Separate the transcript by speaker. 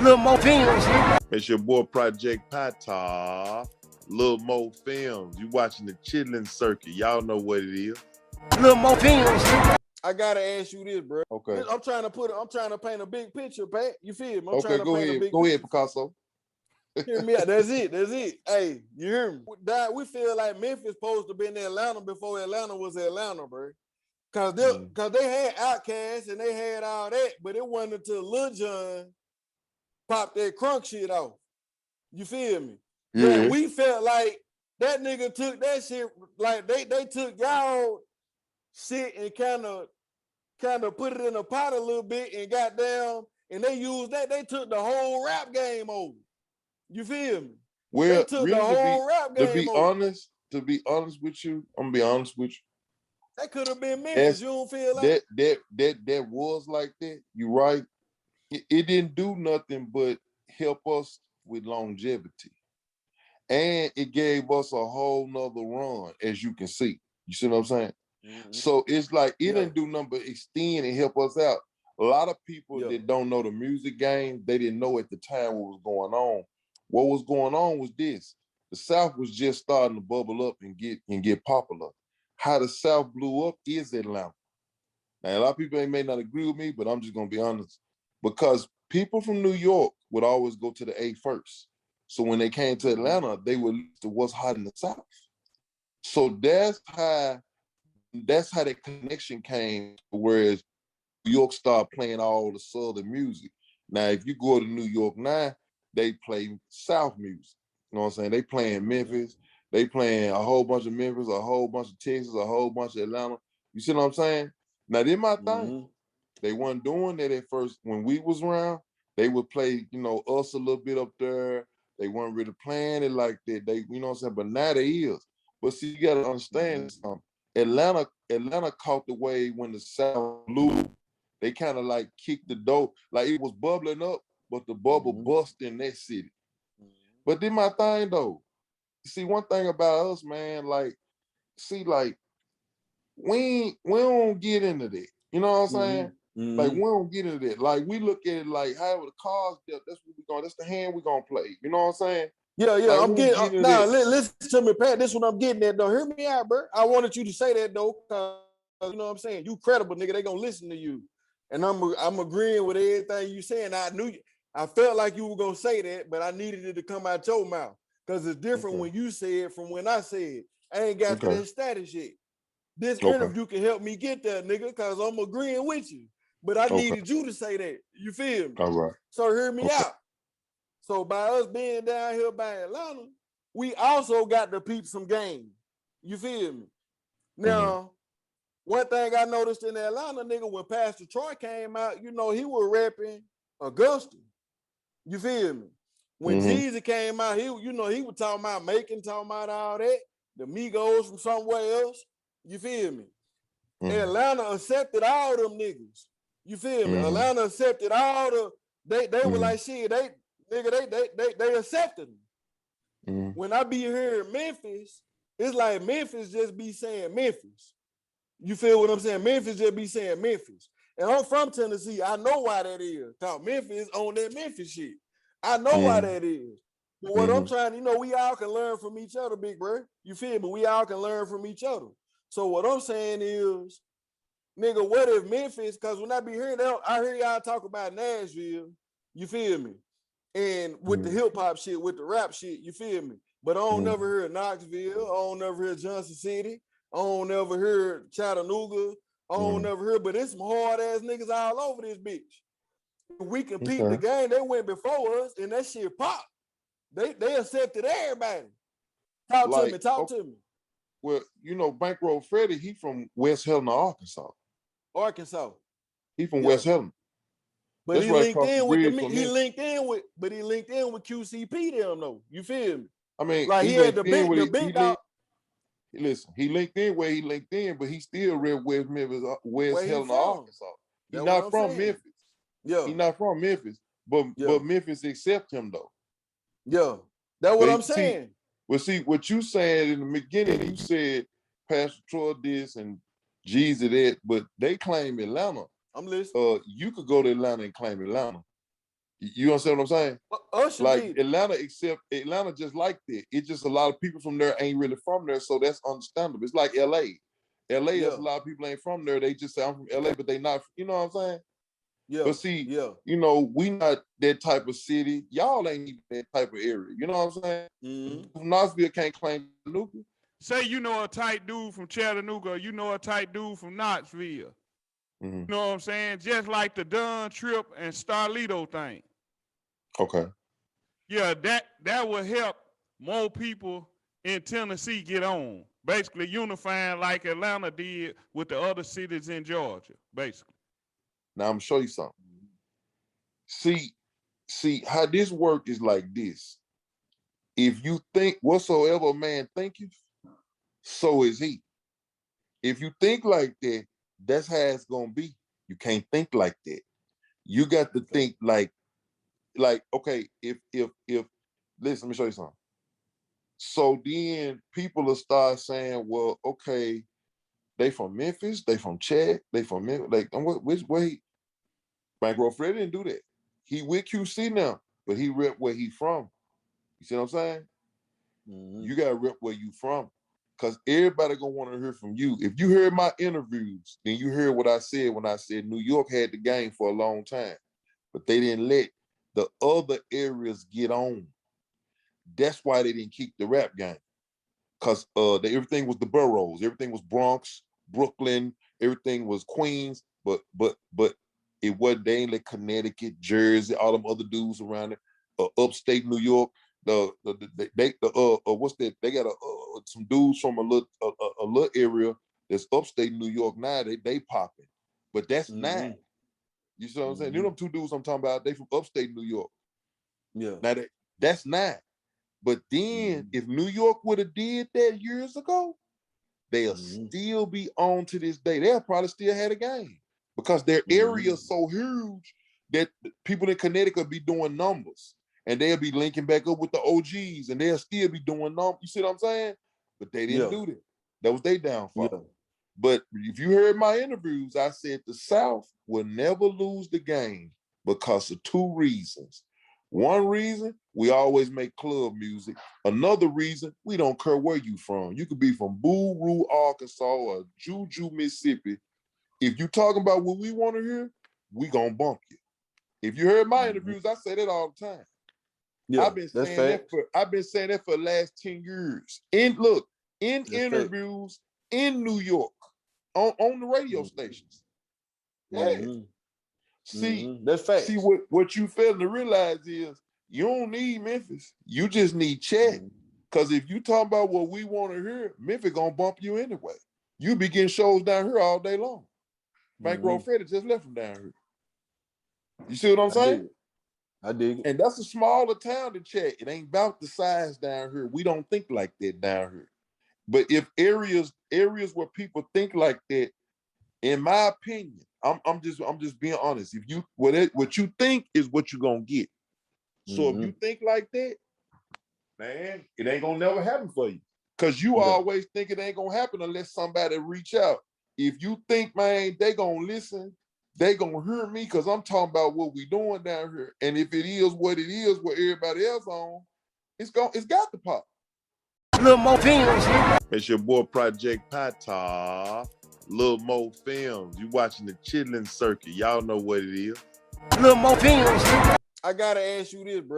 Speaker 1: Little more films.
Speaker 2: It's your boy Project Pata. Little more films. You watching the Chitlen circuit. Y'all know what it is.
Speaker 1: Little more films.
Speaker 3: I gotta ask you this, bro.
Speaker 2: Okay.
Speaker 3: I'm trying to paint a big picture, Pat. You feel me?
Speaker 2: Okay, go ahead. Go ahead, Picasso.
Speaker 3: Hear me out. That's it. Hey, you hear me? We feel like Memphis supposed to be in Atlanta before Atlanta was Atlanta, bro. Cause they had Outkast and they had all that, but it wasn't until Lil Jon popped that crunk shit off. You feel me?
Speaker 2: Yeah.
Speaker 3: But we felt like that nigga took that shit, like they took y'all shit and kind of put it in a pot a little bit and got down, and they used that. They took the whole rap game over. You feel me?
Speaker 2: Well,
Speaker 3: they took
Speaker 2: really,
Speaker 3: the whole rap game
Speaker 2: to be
Speaker 3: over.
Speaker 2: honest with you, I'm gonna be honest with you.
Speaker 3: That could have been Memphis. You don't feel like
Speaker 2: that was like that. You're right. It didn't do nothing but help us with longevity. And it gave us a whole nother run, as you can see. You see what I'm saying? Mm-hmm. So it's like it didn't do nothing but extend and help us out. A lot of people that don't know the music game, they didn't know at the time what was going on. What was going on was this. The South was just starting to bubble up and get popular. How the South blew up is Atlanta. Now, a lot of people may not agree with me, but I'm just gonna be honest. Because people from New York would always go to the A first. So when they came to Atlanta, they would listen to what's hot in the South. So that's how that connection came, whereas New York started playing all the Southern music. Now, if you go to New York now, they play South music. You know what I'm saying? They playing Memphis. They playing a whole bunch of Memphis, a whole bunch of Texas, a whole bunch of Atlanta. You see what I'm saying? Now, this my thing. They weren't doing that at first. When we was around, they would play, us a little bit up there. They weren't really playing it like that. They, you know what I'm saying? But now they is. But see, you gotta understand something. Atlanta caught the wave when the South blew. They kind of like kicked the door. Like it was bubbling up, but the bubble bust in that city. But then my thing though, see, one thing about us, man, we don't get into that. You know what I'm saying? Like we don't get into that. Like we look at it like however the cards dealt, that's what we going, that's the hand we gonna play. You know what I'm saying?
Speaker 3: Yeah,
Speaker 2: like,
Speaker 3: I'm getting now. Listen to me, Pat. This is what I'm getting at though. Hear me out, bro. I wanted you to say that though, because you know what I'm saying. You credible, nigga. They gonna listen to you, and I'm agreeing with everything you saying. I felt like you were gonna say that, but I needed it to come out your mouth because it's different when you say it from when I say it. I ain't got to that status yet. This interview can help me get there, nigga, because I'm agreeing with you. But I needed you to say that. You feel me?
Speaker 2: All right.
Speaker 3: So hear me out. So by us being down here by Atlanta, we also got to peep some game. You feel me? Now, one thing I noticed in Atlanta, nigga, when Pastor Troy came out, he was rapping Augusta. You feel me? When Jeezy came out, he was talking about Macon, talking about all that. The Migos from somewhere else. You feel me? Atlanta accepted all them niggas. You feel me? Atlanta accepted all they were like shit. They accepted them. When I be here in Memphis, it's like Memphis just be saying Memphis. You feel what I'm saying? Memphis just be saying Memphis. And I'm from Tennessee. I know why that is. Cause Memphis on that Memphis shit. I know why that is. But what I'm trying, we all can learn from each other, big bro. You feel me? We all can learn from each other. So what I'm saying is, nigga, what if Memphis, because when I be hearing that, I hear y'all talk about Nashville, you feel me? And with the hip hop shit, with the rap shit, you feel me? But I don't never hear Knoxville, I don't never hear Johnson City, I don't never hear Chattanooga, I don't never hear, but it's some hard ass niggas all over this bitch. We compete the game, they went before us, and that shit popped. They accepted everybody. Talk to me.
Speaker 2: Well, Bankroll Freddie, he from West Helena, Arkansas. He from West Helena.
Speaker 3: But he linked in with QCP them though. You feel me?
Speaker 2: I mean,
Speaker 3: like he had the big dog.
Speaker 2: Listen, he linked in where he linked in, but he still real West Helena, Arkansas. He's not from Memphis.
Speaker 3: Yeah,
Speaker 2: he's not from Memphis, but Memphis accept him though.
Speaker 3: Yeah, that's what I'm saying.
Speaker 2: Well, see, what you said in the beginning, you said Pastor Troy this and Jeezy that, but they claim Atlanta.
Speaker 3: I'm listening.
Speaker 2: You could go to Atlanta and claim Atlanta. You understand what I'm saying?
Speaker 3: Usher
Speaker 2: Like
Speaker 3: did.
Speaker 2: Atlanta just like that. It's just a lot of people from there ain't really from there, so that's understandable. It's like LA. LA is a lot of people ain't from there. They just say I'm from LA, but they not, you know what I'm saying?
Speaker 3: Yeah.
Speaker 2: But see, you know, we not that type of city. Y'all ain't even that type of area. You know what I'm saying?
Speaker 3: Mm-hmm.
Speaker 2: Knoxville can't claim Chattanooga.
Speaker 4: Say you know a tight dude from Chattanooga, you know a tight dude from Knoxville.
Speaker 2: Mm-hmm.
Speaker 4: You know what I'm saying? Just like the Dunn Trip and Starlito thing.
Speaker 2: Okay.
Speaker 4: Yeah, that will help more people in Tennessee get on. Basically unifying like Atlanta did with the other cities in Georgia, basically.
Speaker 2: Now I'm gonna show you something. See how this work is like this. If you think whatsoever a man thinketh, so is he. If you think like that, that's how it's gonna be. You can't think like that. You got to think like, okay, if listen, let me show you something. So then people will start saying, well, okay, they from Memphis, they from Chad, they from Memphis. Like, which way? Bankroll Fred didn't do that. He with QC now, but he rep where he from. You see what I'm saying?
Speaker 3: Mm-hmm.
Speaker 2: You gotta rep where you from. Cause everybody gonna want to hear from you. If you heard my interviews, then you heard what I said when I said New York had the game for a long time, but they didn't let the other areas get on. That's why they didn't keep the rap game. Cause everything was the boroughs, everything was Bronx, Brooklyn, everything was Queens, but it wasn't. They ain't like Connecticut, Jersey, all them other dudes around it, upstate New York. What's that? They got some dudes from a little area that's upstate New York now. They popping, but that's nine. You see what I'm saying? You know them two dudes I'm talking about? They from upstate New York.
Speaker 3: Yeah.
Speaker 2: Now that's nine. But then if New York would have did that years ago, they'll still be on to this day. They'll probably still had a game because their area is so huge that people in Connecticut be doing numbers and they'll be linking back up with the OGs and they'll still be doing numbers. You see what I'm saying? But they didn't do that. That was their downfall.
Speaker 3: Yeah.
Speaker 2: But if you heard my interviews, I said the South will never lose the game because of two reasons. One reason, we always make club music. Another reason, we don't care where you from. You could be from Boo-Roo, Arkansas, or Juju, Mississippi. If you talking about what we want to hear, we gonna bump you. If you heard my interviews, I say that all the time.
Speaker 3: Yeah,
Speaker 2: I've been saying that for the last 10 years. In interviews in New York, on the radio stations. Yeah. See,
Speaker 3: that's facts.
Speaker 2: See what you fail to realize is you don't need Memphis. You just need Chat. Because if you talk about what we want to hear, Memphis gonna bump you anyway. You be getting shows down here all day long. Bankroll Freddy just left from down here. You see what I'm saying?
Speaker 3: I dig it.
Speaker 2: And that's a smaller town than Chat. It ain't about the size down here. We don't think like that down here. But if areas where people think like that, in my opinion, I'm just being honest. If you what you think is what you're gonna get. So if you think like that, man, it ain't gonna never happen for you. Cause you always think it ain't gonna happen unless somebody reach out. If you think, man, they gonna listen, they gonna hear me because I'm talking about what we doing down here. And if it is what everybody else on, it's got to pop.
Speaker 1: Little more films.
Speaker 2: It's your boy Project Pata. Little more films. You watching the Chitlen circuit. Y'all know what it is.
Speaker 1: Little more films.
Speaker 3: I gotta ask you this, bro.